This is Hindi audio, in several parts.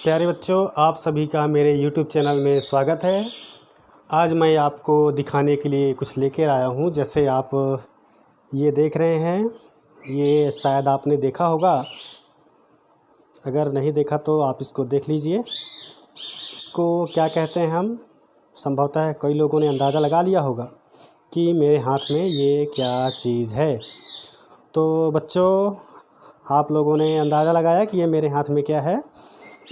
प्यारे बच्चों, आप सभी का मेरे YouTube चैनल में स्वागत है। आज मैं आपको दिखाने के लिए कुछ लेकर आया हूँ। जैसे आप ये देख रहे हैं, ये शायद आपने देखा होगा। अगर नहीं देखा तो आप इसको देख लीजिए। इसको क्या कहते हैं हम, संभवतः कई लोगों ने अंदाज़ा लगा लिया होगा कि मेरे हाथ में ये क्या चीज़ है। तो बच्चों, आप लोगों ने अंदाज़ा लगाया कि ये मेरे हाथ में क्या है।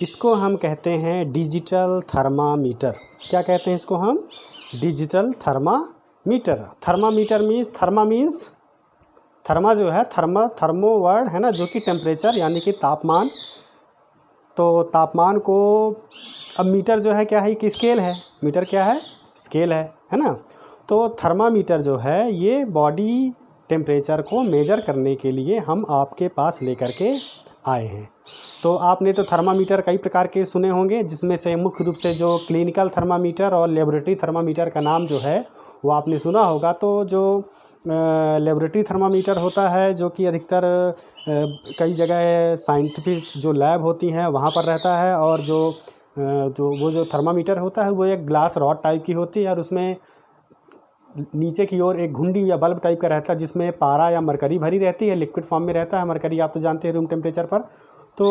इसको हम कहते हैं डिजिटल थर्मामीटर। क्या कहते हैं इसको हम? Digital thermometer. थर्मामीटर मीन्स थर्मा जो है, थर्मो वर्ड है ना, जो कि टेम्परेचर यानी कि तापमान। तो तापमान को, अब मीटर जो है क्या है कि स्केल है। मीटर क्या है? स्केल है ना। तो थर्मामीटर जो है ये बॉडी टेम्परेचर को मेज़र करने के लिए हम आपके पास लेकर के आए हैं। तो आपने तो थर्मामीटर कई प्रकार के सुने होंगे, जिसमें से मुख्य रूप से जो क्लिनिकल थर्मामीटर और लेबोरेटरी थर्मामीटर का नाम जो है वो आपने सुना होगा। तो जो लेबोरेटरी थर्मामीटर होता है, जो कि अधिकतर कई जगह साइंटिफिक जो लैब होती हैं वहाँ पर रहता है, और जो थर्मामीटर होता है वो एक ग्लास रॉड टाइप की होती है, और उसमें नीचे की ओर एक घुंडी या बल्ब टाइप का रहता है, जिसमें पारा या मरकरी भरी रहती है। लिक्विड फॉर्म में रहता है मरकरी, आप तो जानते हैं रूम टेम्परेचर पर, तो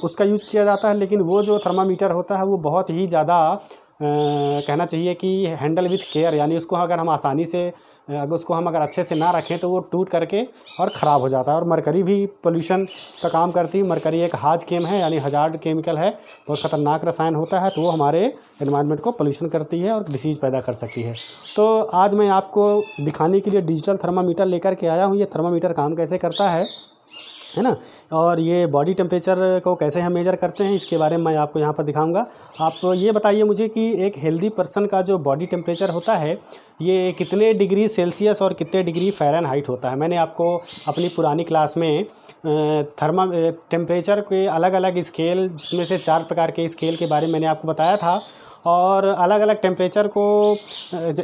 उसका यूज़ किया जाता है। लेकिन वो जो थर्मामीटर होता है वो बहुत ही ज़्यादा कहना चाहिए कि हैंडल विथ केयर, यानी उसको अगर हम आसानी से अगर अच्छे से ना रखें तो वो टूट करके और ख़राब हो जाता है। और मरकरी भी पोल्यूशन का काम करती है। मरकरी एक हाज केम है, यानी हजार्ड केमिकल है, बहुत ख़तरनाक रसायन होता है। तो वो हमारे एनवायरनमेंट को पोल्यूशन करती है और डिसीज़ पैदा कर सकती है। तो आज मैं आपको दिखाने के लिए डिजिटल थर्मामीटर लेकर के आया हूँ। ये थर्मामीटर काम कैसे करता है ना, और ये बॉडी टेम्परेचर को कैसे हम मेज़र करते हैं, इसके बारे में मैं आपको यहाँ पर दिखाऊंगा। आप ये बताइए मुझे कि एक हेल्दी पर्सन का जो बॉडी टेम्परेचर होता है ये कितने डिग्री सेल्सियस और कितने डिग्री फ़ारेनहाइट होता है। मैंने आपको अपनी पुरानी क्लास में टेम्परेचर के अलग अलग स्केल, जिसमें से 4 प्रकार के स्केल के बारे में मैंने आपको बताया था। और अलग अलग टेम्परेचर को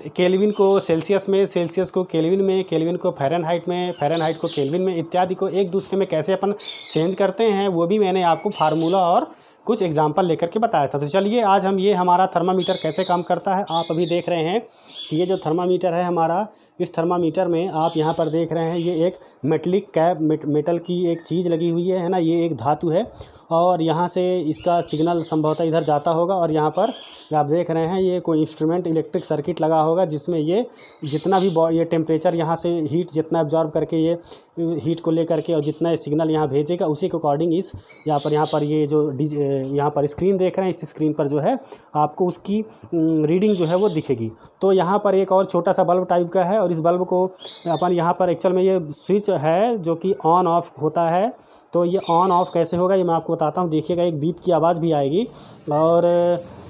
केल्विन को सेल्सियस में, सेल्सियस को केल्विन में, केल्विन को फ़ारेनहाइट में, फ़ारेनहाइट को केल्विन में, इत्यादि को एक दूसरे में कैसे अपन चेंज करते हैं, वो भी मैंने आपको फार्मूला और कुछ एग्जांपल लेकर के बताया था। तो चलिए आज हम ये हमारा थर्मामीटर कैसे काम करता है। आप अभी देख रहे हैं कि ये जो थर्मामीटर है हमारा, इस थर्मामीटर में आप यहाँ पर देख रहे हैं ये एक मेटलिक कैप, मेटल की एक चीज़ लगी हुई है ना, ये एक धातु है। और यहाँ से इसका सिग्नल संभवतः इधर जाता होगा, और यहाँ पर आप देख रहे हैं ये कोई इंस्ट्रूमेंट, इलेक्ट्रिक सर्किट लगा होगा, जिसमें ये जितना भी ये टेम्परेचर यहाँ से हीट जितना एब्जॉर्ब करके ये हीट को लेकर के और जितना सिग्नल यहाँ भेजेगा, उसी के अकॉर्डिंग इस यहाँ पर ये जो यहाँ पर स्क्रीन देख रहे हैं, इस स्क्रीन पर जो है आपको उसकी रीडिंग जो है वो दिखेगी। तो यहाँ पर एक और छोटा सा बल्ब टाइप का है, और इस बल्ब को अपन यहाँ पर एक्चुअल में ये स्विच है जो कि ऑन ऑफ होता है। तो ये ऑन ऑफ कैसे होगा ये मैं आपको बताता हूँ। देखिएगा एक बीप की आवाज़ भी आएगी, और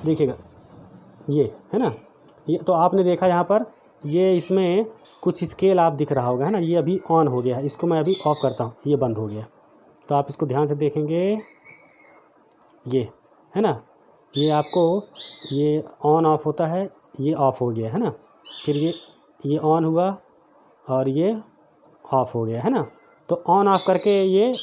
देखिएगा ये है ना, ये तो आपने देखा यहाँ पर ये इसमें कुछ स्केल आप दिख रहा होगा है ना। ये अभी ऑन हो गया है, इसको मैं अभी ऑफ़ करता हूँ, ये बंद हो गया। तो आप इसको ध्यान से देखेंगे, ये है ना, ये आपको ये ऑन ऑफ होता है, ये ऑफ़ हो गया है ना, फिर ये ऑन हुआ और ये ऑफ़ हो गया है ना। तो ऑन ऑफ करके ये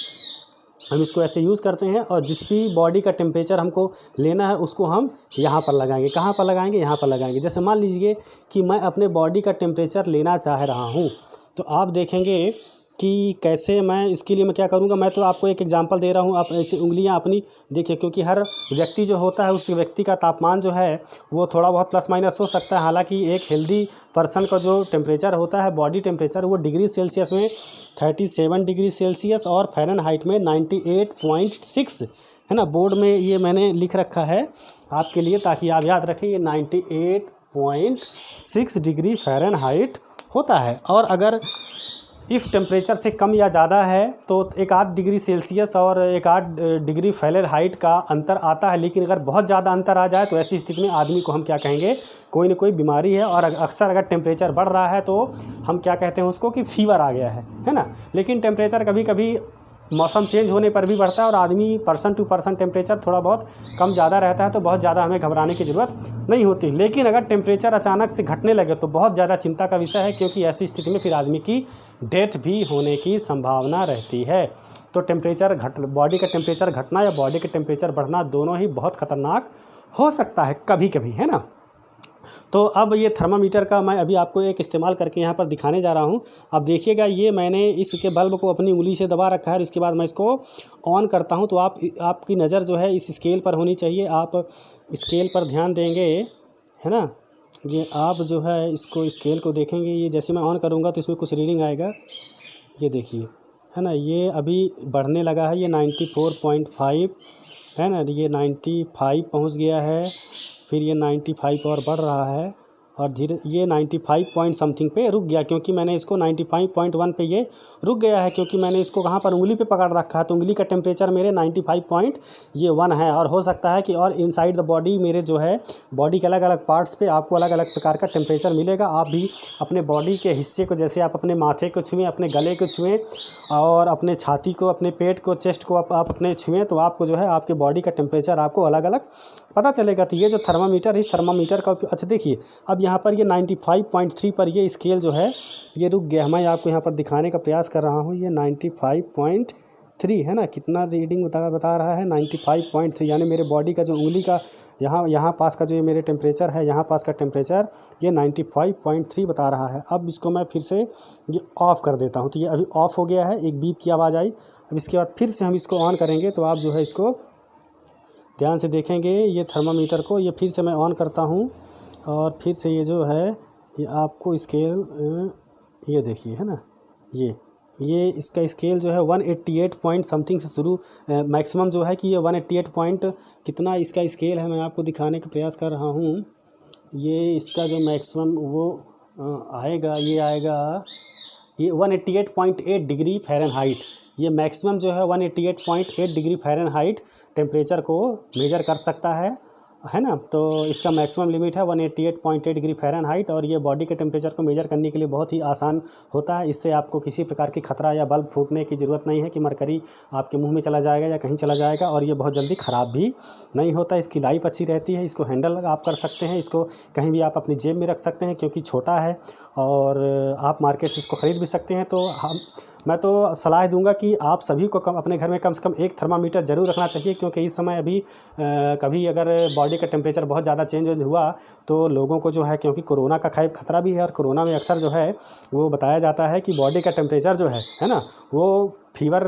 हम इसको ऐसे यूज़ करते हैं, और जिस भी बॉडी का टेम्परेचर हमको लेना है उसको हम यहाँ पर लगाएंगे। कहाँ पर लगाएंगे? यहाँ पर लगाएंगे। जैसे मान लीजिए कि मैं अपने बॉडी का टेम्परेचर लेना चाह रहा हूँ, तो आप देखेंगे कि कैसे मैं इसके लिए मैं क्या करूँगा। मैं तो आपको एक एग्जांपल दे रहा हूँ, आप ऐसे उंगलियाँ अपनी देखिए, क्योंकि हर व्यक्ति जो होता है उस व्यक्ति का तापमान जो है वो थोड़ा बहुत प्लस माइनस हो सकता है। हालांकि एक हेल्दी पर्सन का जो टेम्परेचर होता है, बॉडी टेम्परेचर, वो डिग्री सेल्सियस में 37 डिग्री सेल्सियस और फ़ारेनहाइट में 98.6 है ना। बोर्ड में ये मैंने लिख रखा है आपके लिए, ताकि आप याद रखें, ये 98.6 डिग्री फ़ारेनहाइट होता है। और अगर इस टेम्परेचर से कम या ज़्यादा है तो 1-8 डिग्री सेल्सियस और 1-8 डिग्री फ़ारेनहाइट का अंतर आता है। लेकिन अगर बहुत ज़्यादा अंतर आ जाए तो ऐसी स्थिति में आदमी को हम क्या कहेंगे, कोई ना कोई बीमारी है। और अक्सर अगर टेम्परेचर बढ़ रहा है तो हम क्या कहते हैं उसको, कि फीवर आ गया है ना। लेकिन टेम्परेचर कभी कभी मौसम चेंज होने पर भी बढ़ता है, और आदमी पर्सन टू पर्सन टेम्परेचर थोड़ा बहुत कम ज़्यादा रहता है, तो बहुत ज़्यादा हमें घबराने की ज़रूरत नहीं होती। लेकिन अगर टेम्परेचर अचानक से घटने लगे तो बहुत ज़्यादा चिंता का विषय है, क्योंकि ऐसी स्थिति में फिर आदमी की डेथ भी होने की संभावना रहती है। तो बॉडी का टेम्परेचर घटना या बॉडी का टेम्परेचर बढ़ना दोनों ही बहुत ख़तरनाक हो सकता है कभी कभी, है ना। तो अब ये थर्मामीटर का मैं अभी आपको एक इस्तेमाल करके यहाँ पर दिखाने जा रहा हूँ। अब देखिएगा, ये मैंने इसके बल्ब को अपनी उंगली से दबा रखा है और इसके बाद मैं इसको ऑन करता हूँ। तो आपकी नज़र जो है इस स्केल पर होनी चाहिए। आप स्केल पर ध्यान देंगे, है ना। ये आप जो है इसको स्केल को देखेंगे, ये जैसे मैं ऑन करूँगा तो इसमें कुछ रीडिंग आएगा, ये देखिए, है ना। ये अभी बढ़ने लगा है, ये 94.5 है ना, ये 95 पहुँच गया है, फिर ये 95 और बढ़ रहा है और धीरे ये 95 पॉइंट समथिंग पे रुक गया, क्योंकि मैंने इसको 95.1 पे ये रुक गया है, क्योंकि मैंने इसको कहाँ पर उंगली पे पकड़ रखा है। तो उंगली का टेम्परेचर मेरे 95.1 है। और हो सकता है कि और इनसाइड द बॉडी मेरे जो है बॉडी के अलग अलग पार्ट्स पे आपको अलग अलग प्रकार का टेम्परेचर मिलेगा। आप भी अपने बॉडी के हिस्से को, जैसे आप अपने माथे को छुएँ, अपने गले को छुएँ और अपने छाती को, अपने पेट को, चेस्ट को आप अपने छुएँ, तो आपको जो है आपके बॉडी का टेम्परेचर आपको अलग अलग पता चलेगा। तो ये जो थर्मामीटर है, इस थर्मामीटर का अच्छा देखिए, अब यहाँ पर ये 95.3 पर ये स्केल जो है ये रुक गया। मैं आपको यहाँ पर दिखाने का प्रयास कर रहा हूँ, ये 95.3 है ना, कितना रीडिंग बता रहा है 95.3, यानी मेरे बॉडी का जो उंगली का यहाँ पास का जो ये मेरे टेम्परेचर है, यहाँ पास का टेम्परेचर ये 95.3 बता रहा है। अब इसको मैं फिर से ये ऑफ़ कर देता हूँ। तो ये अभी ऑफ़ हो गया है, एक बीप की आवाज़ आई। अब इसके बाद फिर से हम इसको ऑन करेंगे, तो आप जो है इसको ध्यान से देखेंगे ये थर्मामीटर को। ये फिर से मैं ऑन करता हूँ और फिर से ये जो है ये आपको स्केल ये देखिए, है ना, ये इसका स्केल जो है 188 पॉइंट समथिंग से शुरू, मैक्सिमम जो है कि ये 188 पॉइंट कितना इसका स्केल है, मैं आपको दिखाने का प्रयास कर रहा हूँ। ये इसका जो मैक्सिमम वो आएगा, ये आएगा ये 188.8 डिग्री फ़ारेनहाइट। ये मैक्सिमम जो है 188.8 डिग्री फ़ारेनहाइट टेम्परेचर को मेजर कर सकता है ना। तो इसका मैक्सिमम लिमिट है 188.8 डिग्री फ़ारेनहाइट। और ये बॉडी के टेम्परेचर को मेजर करने के लिए बहुत ही आसान होता है। इससे आपको किसी प्रकार की खतरा या बल्ब फूटने की ज़रूरत नहीं है कि मरकरी आपके मुंह में चला जाएगा या कहीं चला जाएगा। और ये बहुत जल्दी ख़राब भी नहीं होता, इसकी लाइफ अच्छी रहती है। इसको हैंडल आप कर सकते हैं, इसको कहीं भी आप अपनी जेब में रख सकते हैं, क्योंकि छोटा है और आप मार्केट से इसको ख़रीद भी सकते हैं। तो मैं तो सलाह दूंगा कि आप सभी को अपने घर में कम से कम एक थर्मामीटर ज़रूर रखना चाहिए, क्योंकि इस समय अभी कभी अगर बॉडी का टेम्परेचर बहुत ज़्यादा चेंज हुआ तो लोगों को जो है, क्योंकि कोरोना का खतरा भी है, और कोरोना में अक्सर जो है वो बताया जाता है कि बॉडी का टेम्परेचर जो है ना, वो फीवर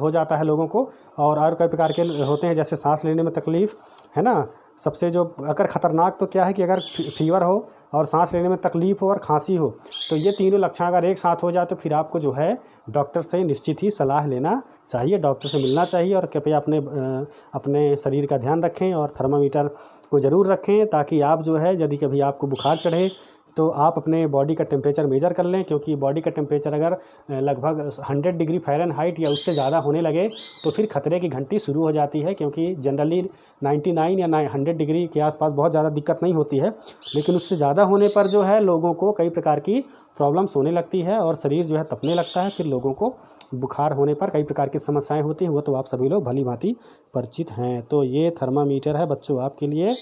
हो जाता है लोगों को। और कई प्रकार के होते हैं, जैसे सांस लेने में तकलीफ़, है ना। सबसे जो अगर ख़तरनाक तो क्या है कि अगर फीवर हो और सांस लेने में तकलीफ़ हो और खांसी हो, तो ये तीनों लक्षण अगर एक साथ हो जाए तो फिर आपको जो है डॉक्टर से निश्चित ही सलाह लेना चाहिए, डॉक्टर से मिलना चाहिए। और कृपया अपने शरीर का ध्यान रखें और थर्मामीटर को ज़रूर रखें, ताकि आप जो है यदि कभी आपको बुखार चढ़े तो आप अपने बॉडी का टेम्परेचर मेजर कर लें। क्योंकि बॉडी का टेम्परेचर अगर लगभग 100 डिग्री फ़ारेनहाइट या उससे ज़्यादा होने लगे तो फिर खतरे की घंटी शुरू हो जाती है। क्योंकि जनरली 99 या 100 डिग्री के आसपास बहुत ज़्यादा दिक्कत नहीं होती है, लेकिन उससे ज़्यादा होने पर जो है लोगों को कई प्रकार की प्रॉब्लम्स होने लगती है और शरीर जो है तपने लगता है। फिर लोगों को बुखार होने पर कई प्रकार की समस्याएं होती हैं, वो तो आप सभी लोग भली भांति परिचित हैं। तो ये थर्मामीटर है बच्चों आपके लिए,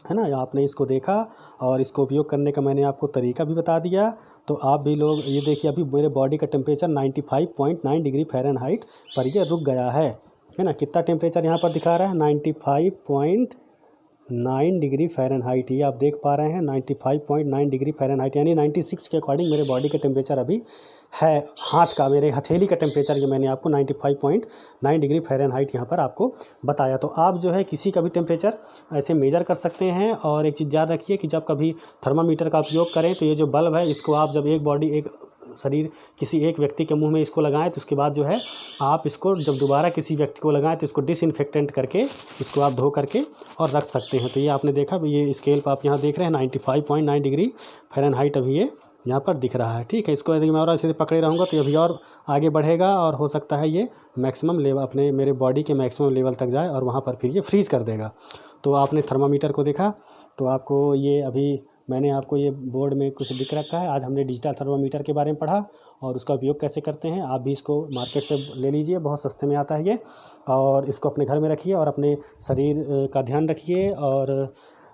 है ना। आपने इसको देखा और इसको उपयोग करने का मैंने आपको तरीका भी बता दिया। तो आप भी लोग ये देखिए, अभी मेरे बॉडी का टेम्परेचर 95.9 डिग्री फ़ारेनहाइट पर ये रुक गया है ना। कितना टेम्परेचर यहाँ पर दिखा रहा है, 95.9 डिग्री फ़ारेनहाइट। ये आप देख पा रहे हैं 95.9 डिग्री फ़ारेनहाइट, यानी 96 के अकॉर्डिंग मेरे बॉडी का टेम्परेचर अभी है। हाथ का, मेरे हथेली का टेम्परेचर ये मैंने आपको 95.9 डिग्री फ़ारेनहाइट यहाँ पर आपको बताया। तो आप जो है किसी का भी टेम्परेचर ऐसे मेजर कर सकते हैं। और एक चीज़ याद रखिए कि जब कभी थर्मामीटर का उपयोग करें तो ये जो बल्ब है इसको आप जब एक शरीर किसी एक व्यक्ति के मुंह में इसको लगाएं, तो उसके बाद जो है आप इसको जब दोबारा किसी व्यक्ति को लगाएं तो इसको डिसइंफेक्टेंट करके इसको आप धो करके और रख सकते हैं। तो ये आपने देखा, ये स्केल पर आप यहाँ देख रहे हैं 95.9 डिग्री फ़ारेनहाइट अभी ये यहाँ पर दिख रहा है। ठीक है, इसको यदि मैं और ऐसे पकड़े रहूँगा तो अभी और आगे बढ़ेगा और हो सकता है ये मैक्सिमम लेवल मेरे बॉडी के मैक्सिमम लेवल तक जाए और वहाँ पर फिर ये फ्रीज़ कर देगा। तो आपने थर्मामीटर को देखा, तो आपको ये अभी मैंने आपको ये बोर्ड में कुछ दिख रखा है। आज हमने डिजिटल थर्मामीटर के बारे में पढ़ा और उसका उपयोग कैसे करते हैं। आप भी इसको मार्केट से ले लीजिए, बहुत सस्ते में आता है ये, और इसको अपने घर में रखिए और अपने शरीर का ध्यान रखिए और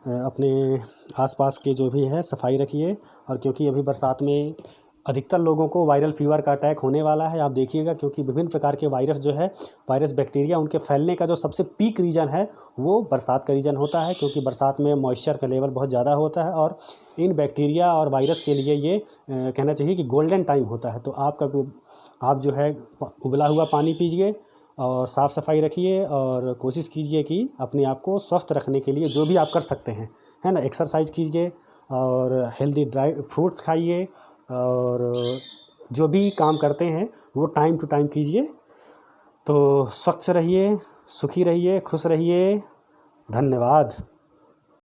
अपने आसपास के जो भी है सफाई रखिए। और क्योंकि अभी बरसात में अधिकतर लोगों को वायरल फीवर का अटैक होने वाला है, आप देखिएगा, क्योंकि विभिन्न प्रकार के वायरस जो है, वायरस बैक्टीरिया, उनके फैलने का जो सबसे पीक रीजन है वो बरसात का रीजन होता है, क्योंकि बरसात में मॉइस्चर का लेवल बहुत ज़्यादा होता है और इन बैक्टीरिया और वायरस के लिए ये कहना चाहिए कि गोल्डन टाइम होता है। तो आप जो है उबला हुआ पानी पीजिए और साफ़ सफाई रखिए और कोशिश कीजिए कि अपने आप को स्वस्थ रखने के लिए जो भी आप कर सकते हैं, है ना, एक्सरसाइज कीजिए और हेल्दी ड्राई फ्रूट्स खाइए और जो भी काम करते हैं वो टाइम टू टाइम कीजिए। तो स्वच्छ रहिए, सुखी रहिए, खुश रहिए। धन्यवाद।